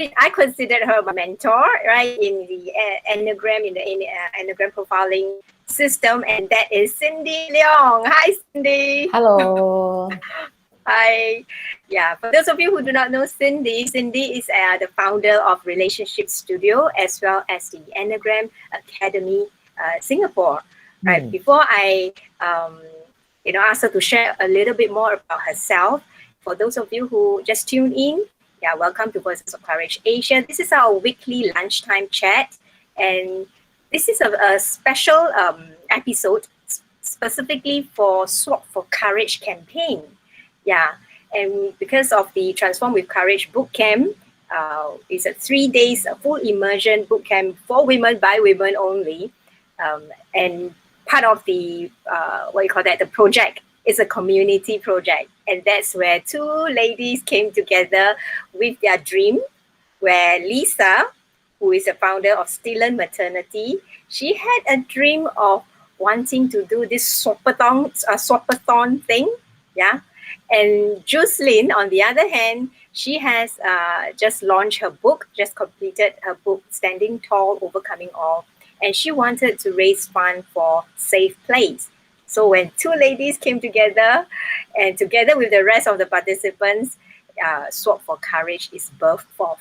I considered her my mentor, right, in the Enneagram, in the Enneagram profiling system, and that is Cindy Leong. Hi, Cindy. Hello. Hi. Yeah, for those of you who do not know Cindy, Cindy is the founder of Relationship Studio as well as the Enneagram Academy Singapore. Right. Before I, asked her to share a little bit more about herself, for those of you who just tuned in, yeah, welcome to Voices of Courage Asia. This is our weekly lunchtime chat, and this is a special episode specifically for Swap for Courage campaign. Yeah, and because of the Transform with Courage Bootcamp, it's a 3 days full immersion bootcamp for women by women only, and part of the the project is a community project, and that's where two ladies came together with their dream. Where Lisa, who is the founder of Stellan Maternity, she had a dream of wanting to do this swapathon thing, yeah. And Jocelyn, on the other hand, she has just launched her book, just completed her book, Standing Tall, Overcoming All, and she wanted to raise funds for Safe Place. So when two ladies came together, and together with the rest of the participants, Swap for Courage is birthed forth.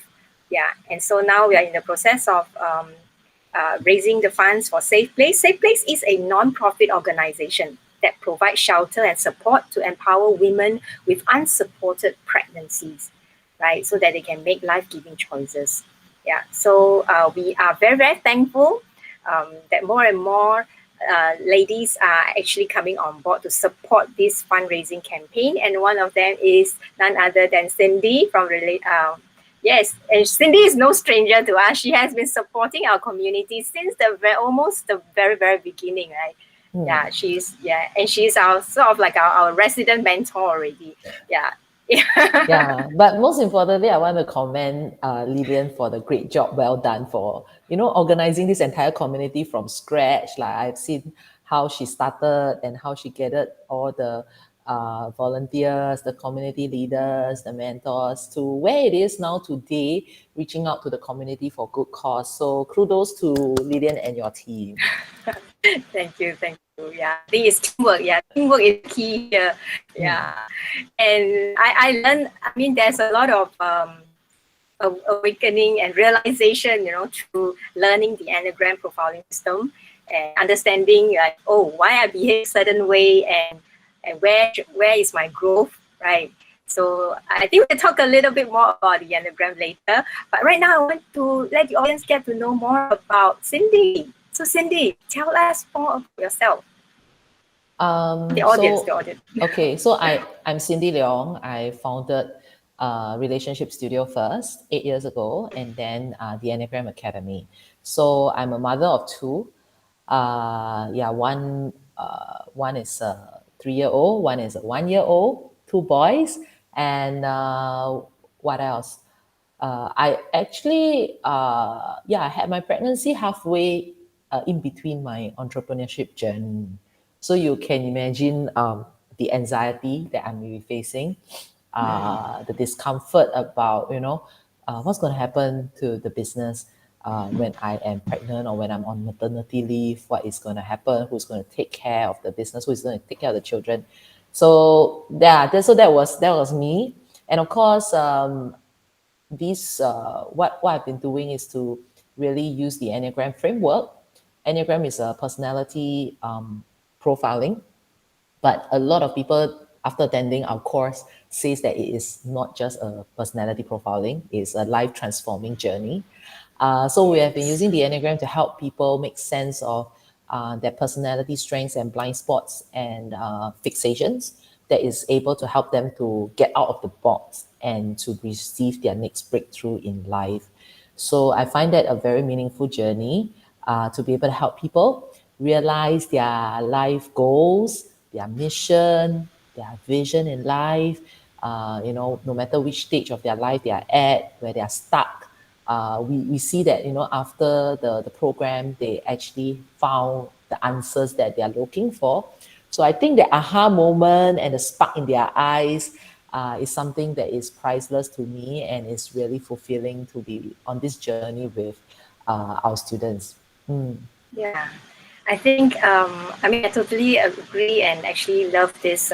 Yeah, and so now we are in the process of raising the funds for Safe Place. Safe Place is a non-profit organization that provides shelter and support to empower women with unsupported pregnancies, right? So that they can make life-giving choices. Yeah, so we are very, very thankful that more and more ladies are actually coming on board to support this fundraising campaign. And one of them is none other than Cindy from Yes, and Cindy is no stranger to us. She has been supporting our community since almost the very, very beginning, right? Yeah, and she's our sort of like our resident mentor already. Yeah. Yeah, but most importantly, I want to commend Lilian for the great job well done for, organizing this entire community from scratch. Like I've seen how she started and how she gathered all the volunteers, the community leaders, the mentors to where it is now today, reaching out to the community for good cause. So kudos to Lilian and your team. Thank you. Yeah, I think it's teamwork. Yeah, teamwork is key here. Yeah, and I learned. I mean, there's a lot of awakening and realization, through learning the Enneagram profiling system and understanding like, why I behave a certain way and where is my growth, right? So I think we'll talk a little bit more about the Enneagram later. But right now, I want to let the audience get to know more about Cindy. So Cindy, tell us more about yourself. The audience. Okay, so I'm Cindy Leong. I founded Relationship Studio first 8 years ago, and then the Enneagram Academy. So I'm a mother of two. One is a 3-year-old, one is a 1-year-old, two boys, and what else? I actually, I had my pregnancy halfway in between my entrepreneurship journey. So you can imagine the anxiety that I'm really facing, the discomfort about, what's going to happen to the business when I am pregnant or when I'm on maternity leave, what is going to happen, who's going to take care of the business, who's going to take care of the children. So that was me. And of course, what I've been doing is to really use the Enneagram framework. Enneagram is a personality profiling, but a lot of people after attending our course says that it is not just a personality profiling, it's a life transforming journey. So we have been using the Enneagram to help people make sense of their personality strengths and blind spots and fixations that is able to help them to get out of the box and to receive their next breakthrough in life. So I find that a very meaningful journey to be able to help people realize their life goals, their mission, their vision in life, no matter which stage of their life they are at, where they are stuck. We see that, after the program, they actually found the answers that they are looking for. So I think the aha moment and the spark in their eyes is something that is priceless to me, and it's really fulfilling to be on this journey with our students. Yeah, I think I mean I totally agree and actually love this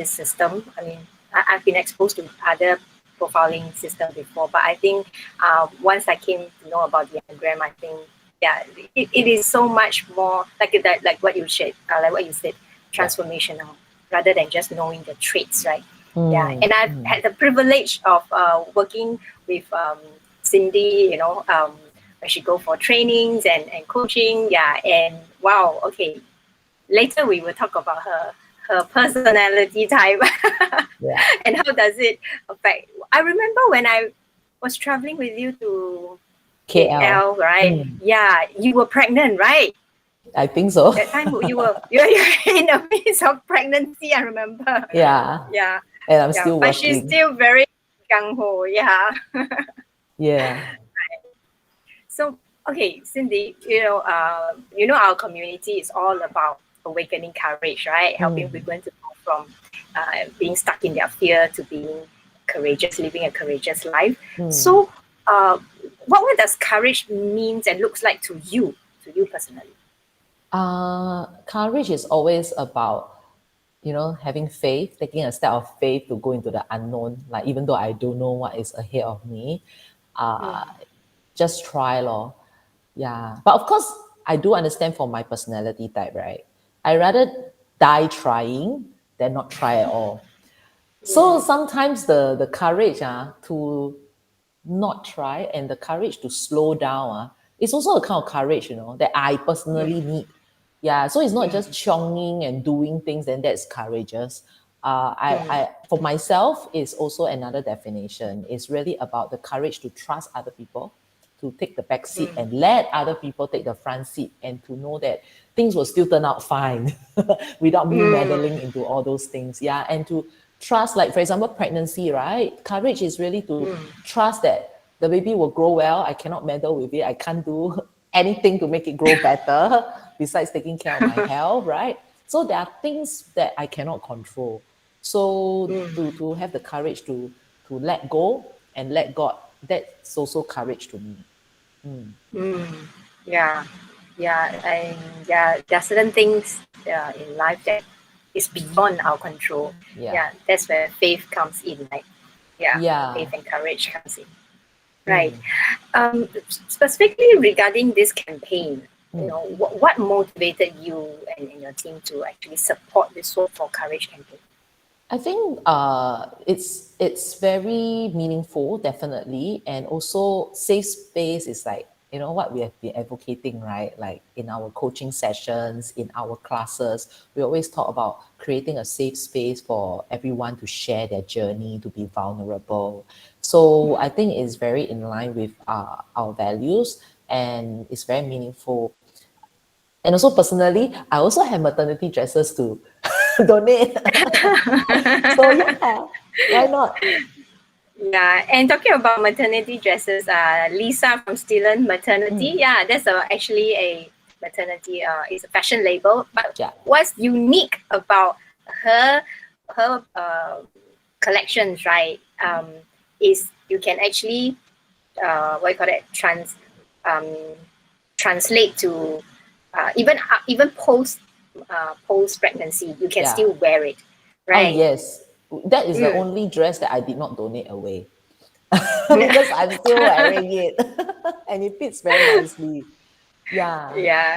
system. I mean I've been exposed to other profiling system before, but I think once I came to know about the Enneagram, I think yeah it is so much more like that, like what you said, Yeah. transformational rather than just knowing the traits, right? Yeah, Mm, and I've had the privilege of working with Cindy, you know, when she go for trainings and coaching. Yeah, and wow, okay. Later we will talk about her personality type yeah. and how does it affect. I remember when I was traveling with you to KL. KL, right? Yeah, you were pregnant, right? I think so. That time you're in the midst of pregnancy. I remember. Yeah. Yeah, And I'm yeah, still but she's working. still very gung ho. Yeah. Yeah. So, okay, Cindy, you know, our community is all about awakening courage, right? Helping women to go from being stuck in their fear to being courageous, living a courageous life. So, uh, what does courage means and looks like to you personally? Courage is always about, having faith, taking a step of faith to go into the unknown. Like, even though I don't know what is ahead of me, uh, just try, lor. Yeah. But of course, I do understand for my personality type, right? I rather die trying than not try at all. So sometimes the courage to not try and the courage to slow down it's also a kind of courage, that I personally need. Yeah, so it's not just chonging and doing things, and that's courageous. I for myself is also another definition. It's really about the courage to trust other people, to take the back seat and let other people take the front seat, and to know that things will still turn out fine without me meddling into all those things. Yeah, and to trust, like for example, pregnancy, right? Courage is really to trust that the baby will grow well. I cannot meddle with it. I can't do anything to make it grow better besides taking care of my health, right? So there are things that I cannot control. So to have the courage to let go and let God, that's also courage to me. Yeah, yeah, and yeah, there are certain things in life that is beyond our control. Yeah. Yeah, that's where faith comes in. Like, yeah, Yeah. faith and courage comes in. Right. Specifically regarding this campaign, you know, what motivated you and your team to actually support this Soul for Courage campaign? I think it's very meaningful, definitely, and also safe space is like, what we have been advocating, right? Like in our coaching sessions, in our classes, we always talk about creating a safe space for everyone to share their journey, to be vulnerable. So I think it's very in line with our values, and it's very meaningful. And also personally, I also have maternity dresses to donate. So yeah, why not? Yeah, and talking about maternity dresses, Lisa from Stillen Maternity, yeah, that's actually a maternity. It's a fashion label. But Yeah. what's unique about her collections, right? Is you can actually what you call it um, translate to even post pregnancy, you can Yeah. still wear it, Oh right? yes. That is the only dress that I did not donate away because I'm still wearing it and it fits very nicely. Yeah.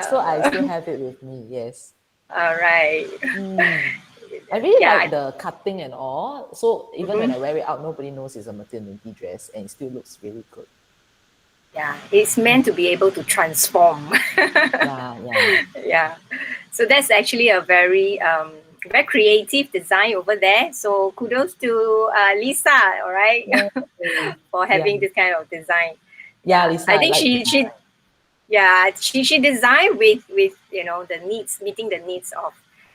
So I Yeah. still have it with me. Yes. All right. I really like Yeah. the cutting and all. So even when Mhm. I wear it out, nobody knows it's a maternity dress, and it still looks really good. Yeah. It's meant to be able to transform. Yeah. Yeah. Yeah. So that's actually a very creative design over there. So kudos to Lisa, all right, Yay. for Yeah. having this kind of design. Yeah, Yeah, Lisa, I I think like she designed with the needs, meeting the needs of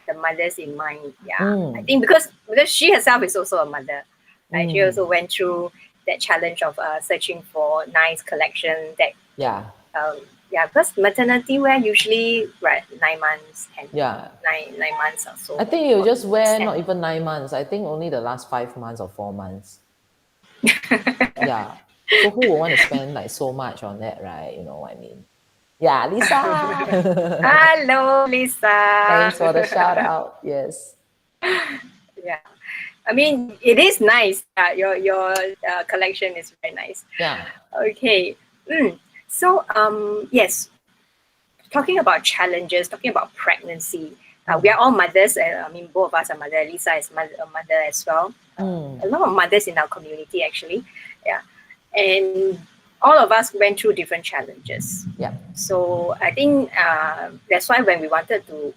the mothers in mind. Yeah, I think because she herself is also a mother, right? She also went through that challenge of searching for nice collection that yeah. um, Yeah, because maternity wear usually 9 months and Yeah. 9 months or so. I think you just wear not Stand. even 9 months. I think only the last 5 months or 4 months. Yeah. So who would want to spend like so much on that, right? You know what I mean? Yeah, Lisa. Hello, Lisa. Thanks for the shout out. Yes. Yeah, I mean it is nice. Your collection is very nice. Yeah. Okay. So yes, talking about challenges, talking about pregnancy. We are all mothers. I mean, both of us are mother. Lisa is a mother as well. A lot of mothers in our community, actually. Yeah, and all of us went through different challenges. Yeah. So I think that's why when we wanted to,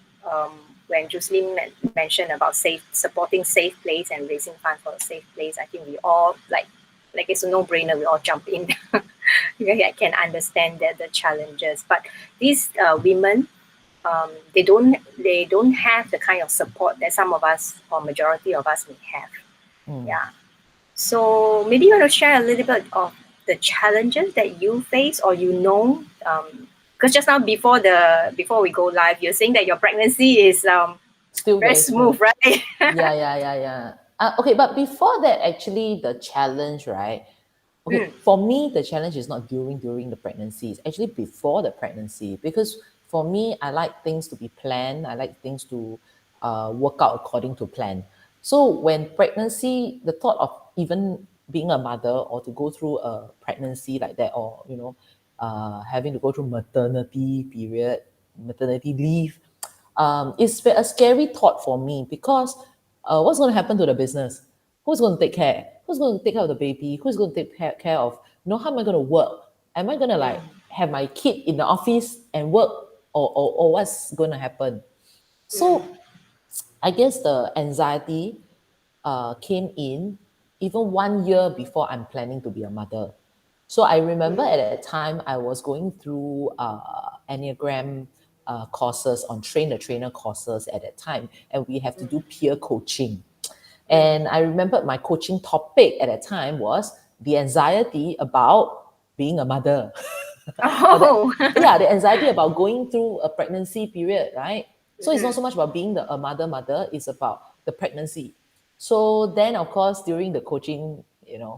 when Jocelyn mentioned about supporting safe place and raising funds for a safe place, I think we all like it's a no-brainer. We all jump in. Because I can understand that the challenges, but these women, they don't have the kind of support that some of us or majority of us may have. Yeah. So maybe you want to share a little bit of the challenges that you face or because just now before we go live, you're saying that your pregnancy is Still very very smooth. smooth, right? Yeah. Okay, but before that, actually, the challenge, right? Okay, for me, the challenge is not during the pregnancy. It's actually before the pregnancy because for me, I like things to be planned. I like things to work out according to plan. So when pregnancy, the thought of even being a mother or to go through a pregnancy like that, or having to go through maternity period, maternity leave, it's a scary thought for me because what's going to happen to the business? Who's going to take care? Who's going to take care of the baby? Who's going to take care of, how am I going to work? Am I going to like have my kid in the office and work, or what's going to happen? So I guess the anxiety came in even 1 year before I'm planning to be a mother. So I remember at that time I was going through Enneagram courses on train the trainer courses at that time, and we have to do peer coaching. And I remember my coaching topic at that time was the anxiety about being a mother. Oh. The anxiety about going through a pregnancy period, right? So it's not so much about being a mother, it's about the pregnancy. So then, of course, during the coaching,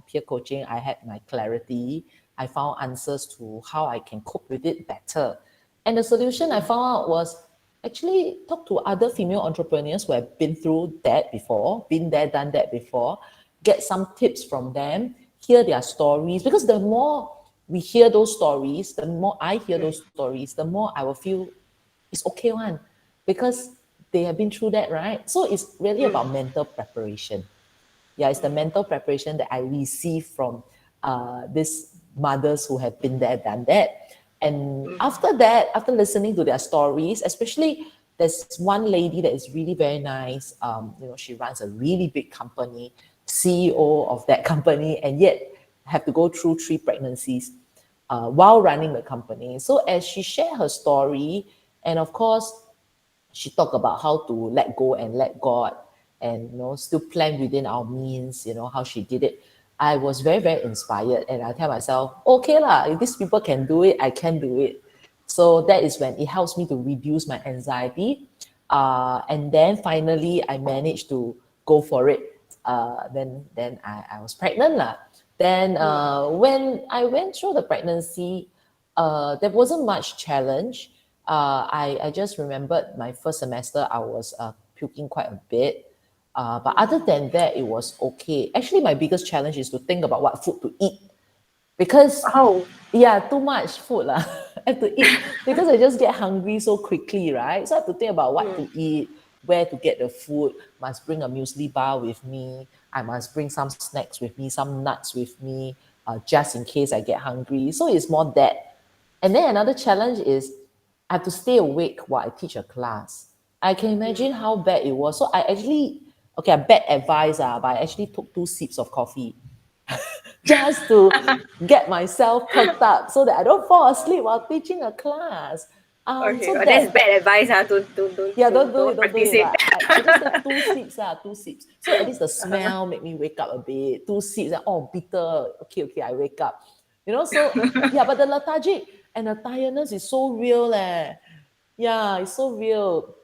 peer coaching, I had my clarity. I found answers to how I can cope with it better. And the solution I found out was actually talk to other female entrepreneurs who have been through that before, been there, done that before, get some tips from them, hear their stories. Because the more we hear those stories, the more I hear those stories, the more I will feel it's okay one, because they have been through that, right? So it's really about mental preparation. Yeah, it's the mental preparation that I receive from these mothers who have been there, done that. And after that, after listening to their stories, especially there's one lady that is really very nice. She runs a really big company, CEO of that company, and yet have to go through 3 pregnancies while running the company. So as she shared her story, and of course, she talked about how to let go and let God, and still plan within our means, how she did it. I was very, very inspired, and I tell myself, okay lah, if these people can do it, I can do it. So that is when it helps me to reduce my anxiety. And then finally I managed to go for it. Then I was pregnant lah. Then when I went through the pregnancy, there wasn't much challenge. I just remembered my first semester, I was puking quite a bit. But other than that, it was okay. Actually, my biggest challenge is to think about what food to eat because, Oh. too much food lah. I have to eat because I just get hungry so quickly, right? So I have to think about what to eat, where to get the food. Must bring a muesli bar with me. I must bring some snacks with me, some nuts with me, just in case I get hungry. So it's more that. And then another challenge is I have to stay awake while I teach a class. I can imagine how bad it was. So I actually, okay, bad advice, but I actually took 2 sips of coffee just to get myself perked up so that I don't fall asleep while teaching a class. Okay, So that's bad advice. don't do it, don't do Practice it. it. But I just take 2 sips, 2 sips. So at least the smell make me wake up a bit. 2 sips, bitter. Okay, I wake up. So yeah, but the lethargic, and the tiredness is so real yeah, it's so real.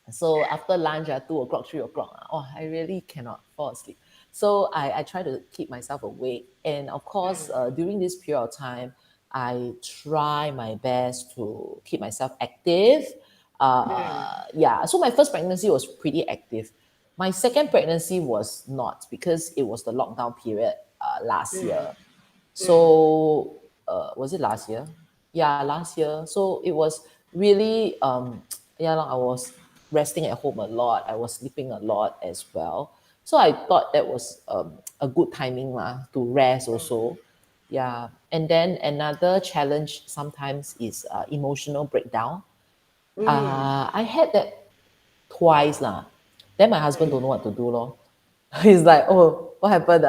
So after lunch at 2 o'clock, 3 o'clock, oh, I really cannot fall asleep. So I try to keep myself awake. And of course, during this period of time, I try my best to keep myself active. Yeah, so my first pregnancy was pretty active. My second pregnancy was not because it was the lockdown period last year. So was it last year? Yeah, last year. So it was really yeah, I was resting at home a lot. I was sleeping a lot as well. So I thought that was a good timing to rest also. Yeah. And then another challenge sometimes is emotional breakdown. I had that twice lah. Then my husband don't know what to do lor. He's like, oh, what happened?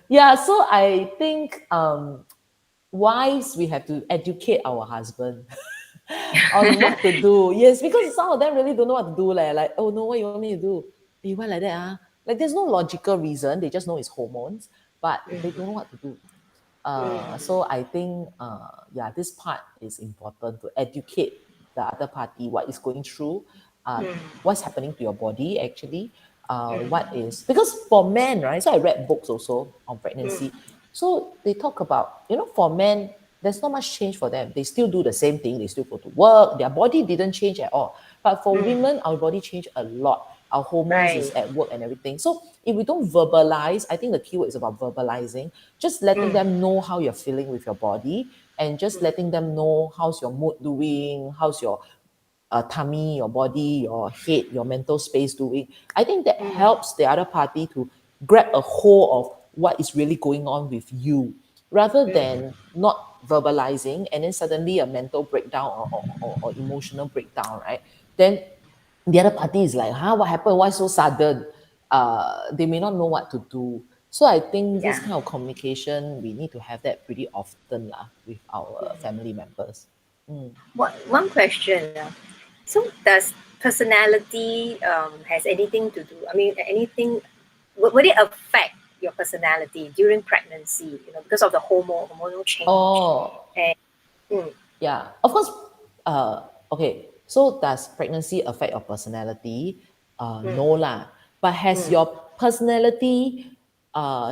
Yeah, so I think wives, we have to educate our husband on what to do. Yes, because some of them really don't know what to do. Like, oh no, what you want me to do? Hey, why like that? Like, there's no logical reason. They just know it's hormones, but they don't know what to do. So I think, yeah, this part is important to educate the other party what is going through, what's happening to your body actually, what is because for men, right? So I read books also on pregnancy. So they talk about, for men, there's not much change for them. They still do the same thing. They still go to work. Their body didn't change at all. But for women, our body changed a lot. Our hormones is Right. at work and everything. So if we don't verbalize, I think the keyword is about verbalizing, just letting them know how you're feeling with your body and just letting them know how's your mood doing, how's your tummy, your body, your head, your mental space doing. I think that helps the other party to grab a hold of what is really going on with you rather than not verbalizing and then suddenly a mental breakdown or emotional breakdown, right? Then the other party is like, huh, what happened? Why so sudden? They may not know what to do. So I think this Yeah. kind of communication, we need to have that pretty often with our family members. One question. So does personality has anything to do? I mean, anything would it affect your personality during pregnancy? Because of the hormonal change. Oh, And mm, yeah, of course. Okay, so does pregnancy affect your personality? No lah. But has your personality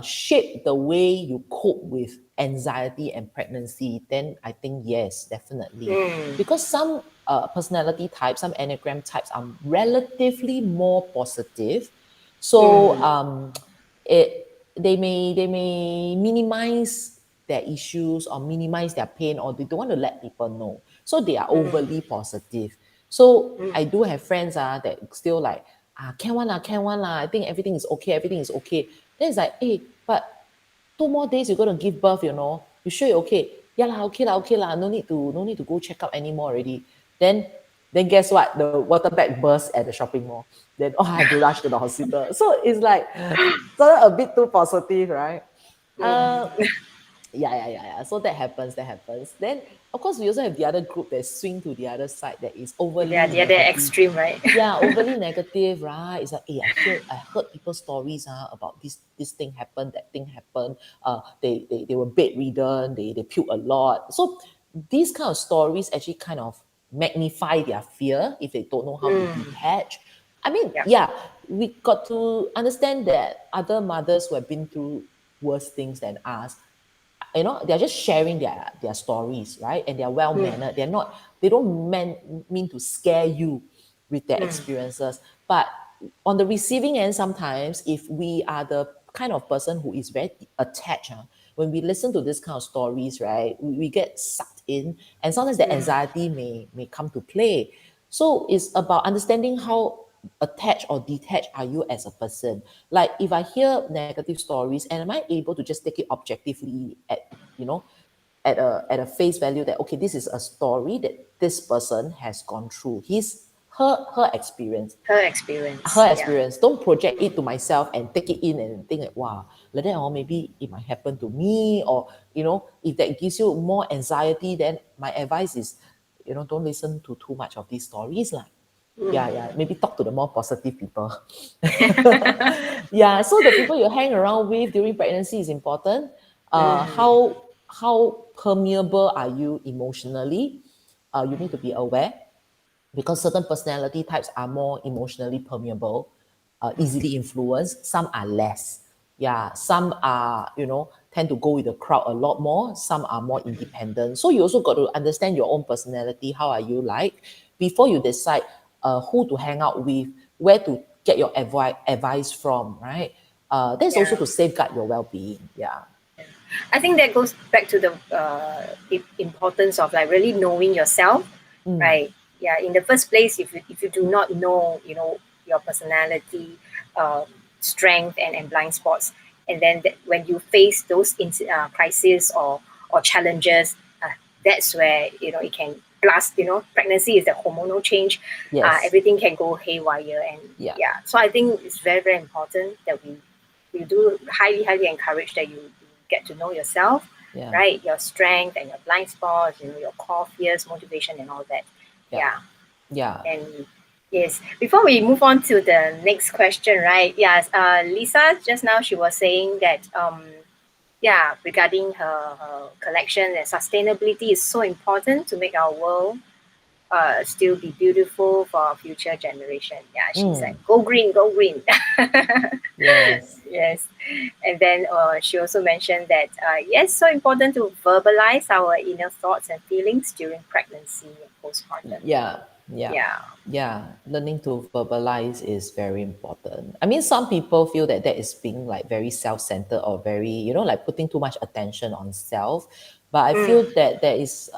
shaped the way you cope with anxiety and pregnancy? Then I think yes, definitely. Because some personality types, some enneagram types are relatively more positive. So it they may minimize their issues or minimize their pain or they don't want to let people know. So they are overly positive. So I do have friends that still like, can one lah. I think everything is okay, everything is okay. Then it's like, hey, but 2 more days you're gonna give birth, You sure you're okay? Yeah lah, okay lah. No need to go check up anymore already. Then guess what? The water bag burst at the shopping mall. Then I have to rush to the hospital. So it's like sort of a bit too positive, right? Uh, yeah. So that happens. That happens. Then of course we also have the other group that swing to the other side that is yeah, overly the other negative. extreme, right? Yeah, overly negative, right? It's like, hey, I heard people's stories about this thing happened, that thing happened. They were bedridden, they puke a lot. So these kind of stories actually kind of magnify their fear if they don't know how to detach. I mean, Yeah. yeah, we got to understand that other mothers who have been through worse things than us, they're just sharing their stories, right? And they're well mannered. They don't mean to scare you with their experiences. But on the receiving end, sometimes if we are the kind of person who is very attached, when we listen to this kind of stories, right, we get sucked in, and sometimes the anxiety may come to play. So it's about understanding how attached or detached are you as a person. Like if I hear negative stories, and am I able to just take it objectively you know at a face value that okay, this is a story that this person has gone through, her experience, Her experience. her Yeah. experience. Don't project it to myself and take it in and think like, wow, like that, or maybe it might happen to me, or if that gives you more anxiety, then my advice is, don't listen to too much of these stories lah. Yeah, maybe talk to the more positive people. Yeah, so the people you hang around with during pregnancy is important. How how permeable are you emotionally? You need to be aware, because certain personality types are more emotionally permeable, easily influenced. Some are less. Yeah, some are, tend to go with the crowd a lot more. Some are more independent. So you also got to understand your own personality. How are you like before you decide who to hang out with, where to get your advice from, right? That's also Yeah. to safeguard your well-being. Yeah. I think that goes back to the importance of like really knowing yourself, Mm, right? Yeah. In the first place, if you do not know, your personality, strength and blind spots, and then when you face those crises or challenges, that's where it can blast. Pregnancy is the hormonal change. yes. Everything can go haywire, and Yeah. yeah. So I think it's very very important that we do highly encourage that you get to know yourself, Yeah. right? Your strength and your blind spots, your core fears, motivation, and all that. Yeah. Yeah. Yeah. And yes, before we move on to the next question, right? Yes, Lisa just now she was saying that yeah, regarding her collection and sustainability is so important to make our world still be beautiful for our future generation. Yeah, she's Mm, like, go green, go green. yes. Yes. And then she also mentioned that, yes, so important to verbalize our inner thoughts and feelings during pregnancy and postpartum. Yeah, yeah, Yeah. yeah. Learning to verbalize is very important. I mean, some people feel that that is being like very self-centered or very, like putting too much attention on self. But I Mm, feel that there's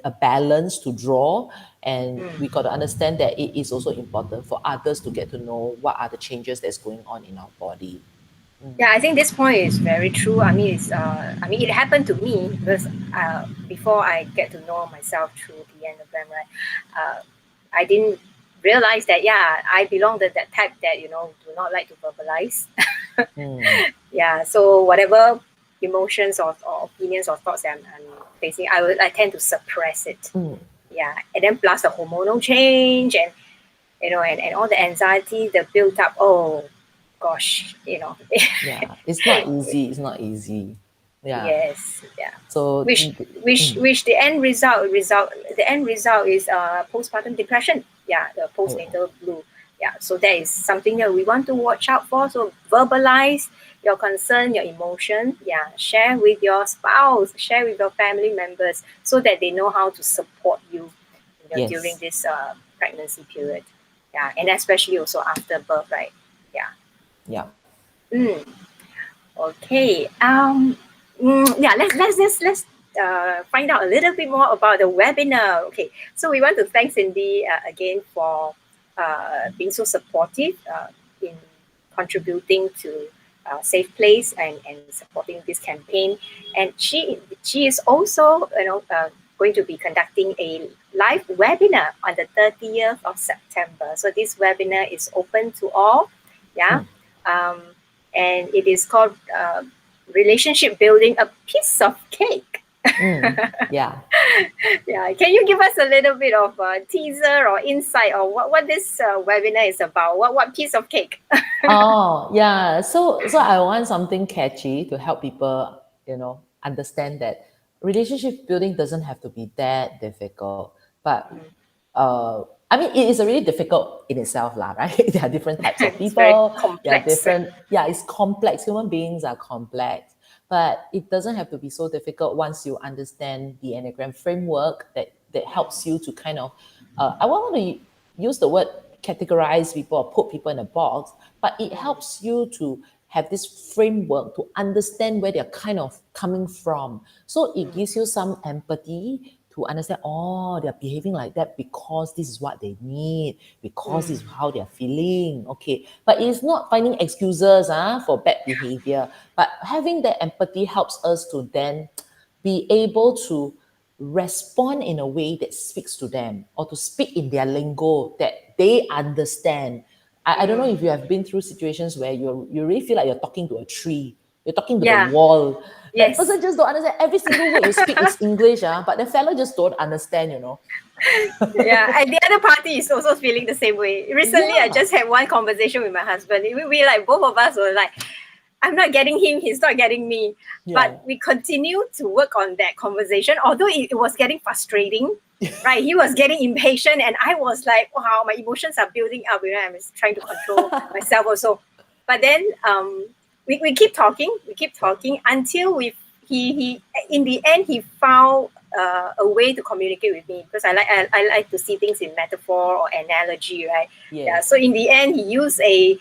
a balance to draw, and we got mm. to understand that it is also important for others to get to know what are the changes that's going on in our body. Mm, Yeah, I think this point is very true. I mean, it happened to me because before I get to know myself through the enneagram, right? I didn't realize that yeah, I belong to that type that do not like to verbalize. mm, Yeah, so whatever emotions or opinions or thoughts that I'm facing, I tend to suppress it. mm. Yeah, and then plus the hormonal change and and all the anxiety that built up. Oh gosh, Yeah, it's not easy. It's not easy. Yeah. yes, yeah. So, Which the end result is postpartum depression. Yeah, the oh, postnatal blue. Yeah, so that is something that we want to watch out for. So verbalize your concern, your emotion. Yeah, share with your spouse, share with your family members, so that they know how to support you, during yes. this pregnancy period. Yeah, and especially also after birth, right? Yeah. Yeah. Mm. Okay. Yeah. Let's find out a little bit more about the webinar. Okay. So we want to thank Cindy again for being so supportive in contributing to Safe Place and supporting this campaign. And she is also going to be conducting a live webinar on the 30th of September. So this webinar is open to all. Yeah. Mm, Um, and it is called Relationship Building a Piece of Cake. yeah. Yeah, can you give us a little bit of a teaser or insight on what this webinar is about? What piece of cake? Oh, yeah. So I want something catchy to help people, understand that relationship building doesn't have to be that difficult. But I mean, it is really difficult in itself, lah, right? There are different types of It's very people. There are complex, right? different, yeah, it's complex. Human beings are complex, but it doesn't have to be so difficult once you understand the Enneagram framework that helps you to kind of, I want to use the word categorize people or put people in a box, but it helps you to have this framework to understand where they're kind of coming from. So it gives you some empathy to understand, oh, they're behaving like that because this is what they need, because this is how they're feeling. Okay. But it's not finding excuses for bad behavior. But having that empathy helps us to then be able to respond in a way that speaks to them or to speak in their lingo that they understand. I don't know if you have been through situations where you really feel like you're talking to a tree, you're talking to the Yeah. wall. That Yes. person just don't understand. Every single word you speak is English, but the fellow just don't understand. Yeah, and the other party is also feeling the same way. Recently, I Yeah. just had one conversation with my husband. We like both of us were like, I'm not getting him, he's not getting me. But we continue to work on that conversation, although it was getting frustrating, right? He was getting impatient, and I was like, wow, my emotions are building up. I was trying to control myself also. But then we keep talking until he in the end he found a way to communicate with me, because I like to see things in metaphor or analogy, right? Yeah. So in the end, he used a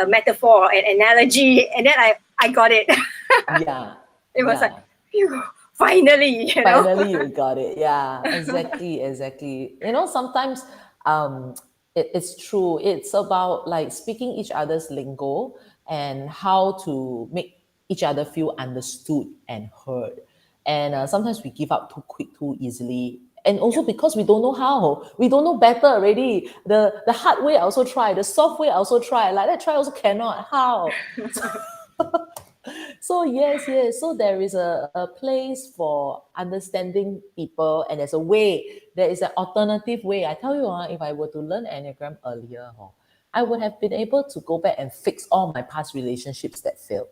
metaphor, an analogy, and then I got it. Yeah. It was like, phew, finally, Finally you got it. Yeah, exactly. Sometimes it's true. It's about like speaking each other's lingo and how to make each other feel understood and heard. And sometimes we give up too quick, too easily. And also because we don't know how, we don't know better already. The hard way I also try, the soft way I also try. Like that try also cannot. How? So yes. So there is a place for understanding people, and there's a way. There is an alternative way. I tell you, if I were to learn Enneagram earlier, I would have been able to go back and fix all my past relationships that failed,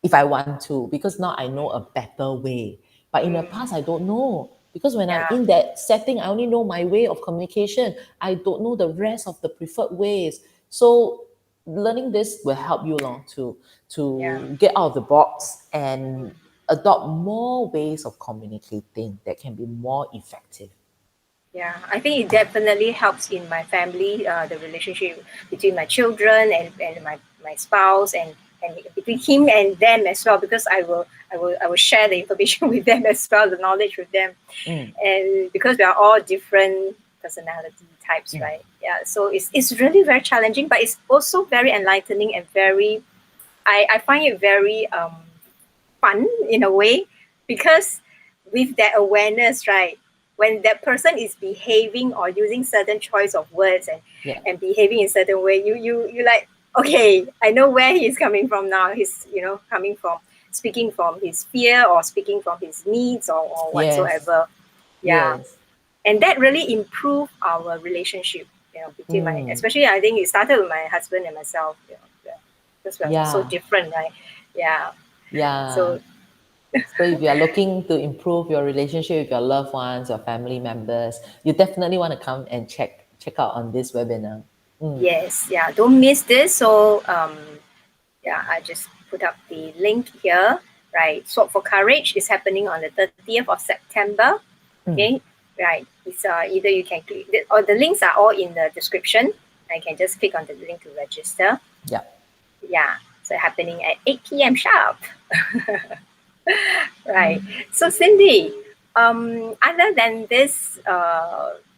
if I want to, because now I know a better way. But in the past, I don't know. Because when I'm in that setting, I only know my way of communication. I don't know the rest of the preferred ways. So learning this will help you along to get out of the box and adopt more ways of communicating that can be more effective. Yeah, I think it definitely helps in my family, the relationship between my children and my spouse, and between him and them as well, because I will share the information with them as well, the knowledge with them. And because we are all different personality types, right? Yeah, so it's really very challenging, but it's also very enlightening and very, I find it very fun in a way, because with that awareness, right, when that person is behaving or using certain choice of words and behaving in certain way, you like, okay, I know where he's coming from now. He's coming from, speaking from his fear or speaking from his needs or whatsoever. Yes. And that really improved our relationship, between my, especially I think it started with my husband and myself, because we're so different, right? So So if you are looking to improve your relationship with your loved ones, your family members, you definitely want to come and check out on this webinar. yes, don't miss this. So I just put up the link here, right? Swap for Courage is happening on the 30th of September. Okay, right. It's either you can click, or the links are all in the description. I can just click on the link to register. So happening at 8 p.m. sharp. Right. So Cindy, other than this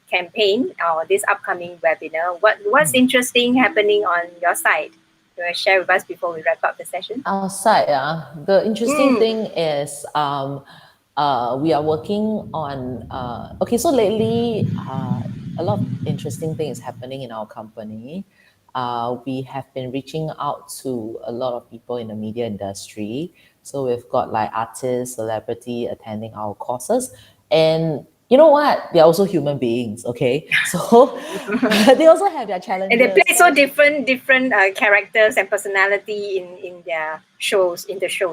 campaign or this upcoming webinar, what's interesting happening on your side? You want to share with us before we wrap up the session? Our side, the interesting thing is we are working on okay, so lately a lot of interesting things happening in our company. We have been reaching out to a lot of people in the media industry. So we've got like artists, celebrity attending our courses. And you know what? They're also human beings, okay? So they also have their challenges. And they play so different characters and personality in their shows,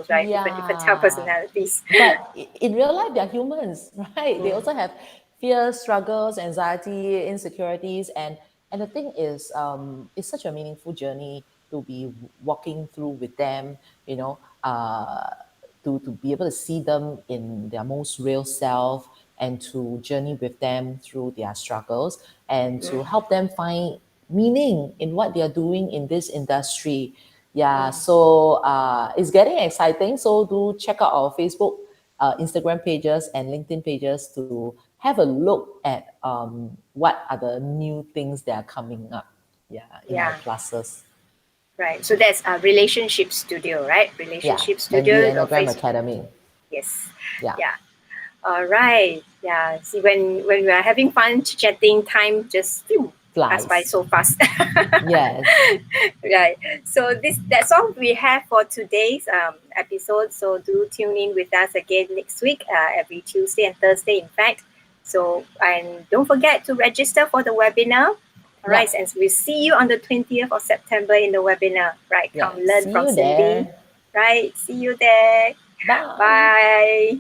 right? Different type of personalities. But in real life, they're humans, right? They also have fears, struggles, anxiety, insecurities, and the thing is, it's such a meaningful journey to be walking through with them. To be able to see them in their most real self and to journey with them through their struggles and to help them find meaning in what they are doing in this industry. So it's getting exciting. So do check out our Facebook, Instagram pages and LinkedIn pages to have a look at what are the new things that are coming up in our classes. Right. So that's a relationship studio, right? Relationship studio. And the Enneagram Academy. Yes. Yeah. All right. Yeah. See, when we are having fun chatting, time just flies by so fast. Yes. Right. So that's all we have for today's episode. So do tune in with us again next week, every Tuesday and Thursday, in fact. So, and don't forget to register for the webinar. All right, and we'll see you on the 20th of September in the webinar. Right, come learn from Cindy. Right. See you there. Bye. Bye.